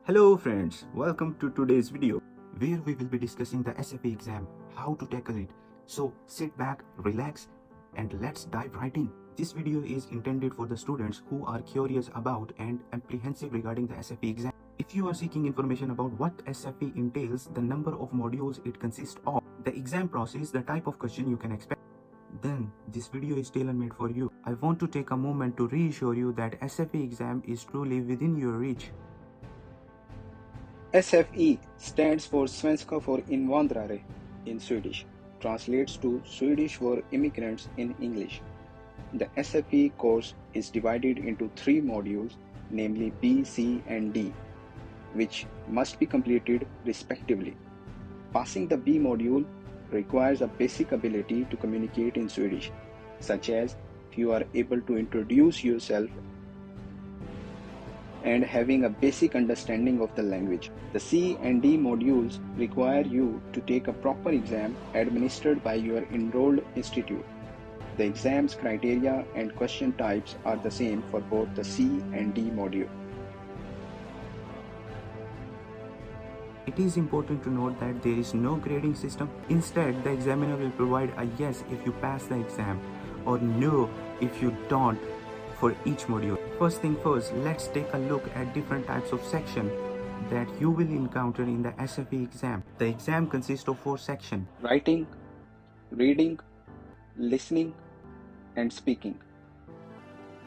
Hello friends, welcome to today's video where we will be discussing the SFI exam, how to tackle it. So sit back, relax and let's dive right in. This video is intended for the students who are curious about and apprehensive regarding the SFI exam. If you are seeking information about what SFI entails, the number of modules it consists of, the exam process, the type of question you can expect, then this video is tailor-made for you. I want to take a moment to reassure you that SFI exam is truly within your reach. SFI stands for Svenska för Invandrare in Swedish, translates to Swedish for immigrants in English. The SFI course is divided into 3 modules, namely B, C and D, which must be completed respectively. Passing the B module requires a basic ability to communicate in Swedish, such as if you are able to introduce yourself and having a basic understanding of the language. The C and D modules require you to take a proper exam administered by your enrolled institute. The exam's criteria and question types are the same for both the C and D module. It is important to note that there is no grading system. Instead, the examiner will provide a yes if you pass the exam or no if you don't for each module. First thing first, let's take a look at different types of section that you will encounter in the SFI exam. The exam consists of 4 sections: writing, reading, listening, and speaking.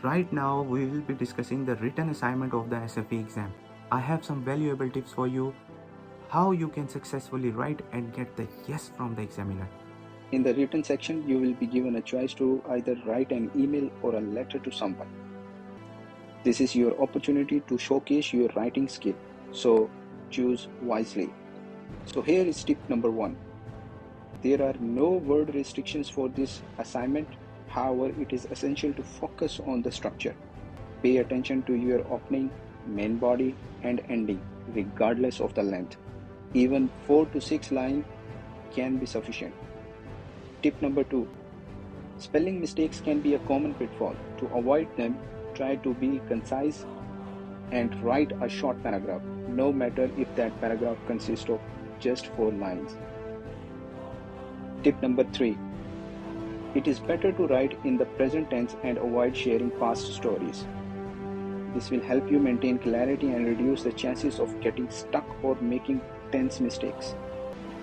Right now, we will be discussing the written assignment of the SFI exam. I have some valuable tips for you how you can successfully write and get the yes from the examiner. In the written section, you will be given a choice to either write an email or a letter to someone. This is your opportunity to showcase your writing skill, so choose wisely. So here is tip number 1. There are no word restrictions for this assignment. However, it is essential to focus on the structure. Pay attention to your opening, main body, and ending, regardless of the length. Even 4 to 6 lines can be sufficient. Tip number 2. Spelling mistakes can be a common pitfall. To avoid them, try to be concise and write a short paragraph, no matter if that paragraph consists of just 4 lines. Tip number 3. It is better to write in the present tense and avoid sharing past stories. This will help you maintain clarity and reduce the chances of getting stuck or making tense mistakes.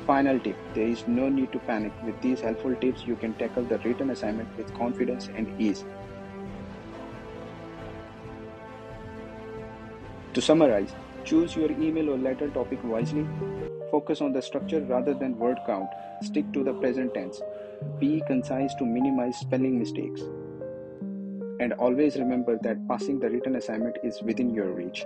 Final tip, there is no need to panic. With these helpful tips, you can tackle the written assignment with confidence and ease. To summarize, choose your email or letter topic wisely. Focus on the structure rather than word count. Stick to the present tense. Be concise to minimize spelling mistakes. And always remember that passing the written assignment is within your reach.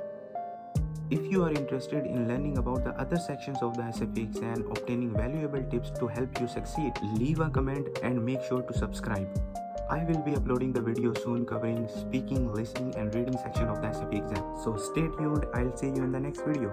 If you are interested in learning about the other sections of the SFI exam, obtaining valuable tips to help you succeed, leave a comment and make sure to subscribe. I will be uploading the video soon covering speaking, listening and reading section of the SFI exam. So stay tuned, I'll see you in the next video.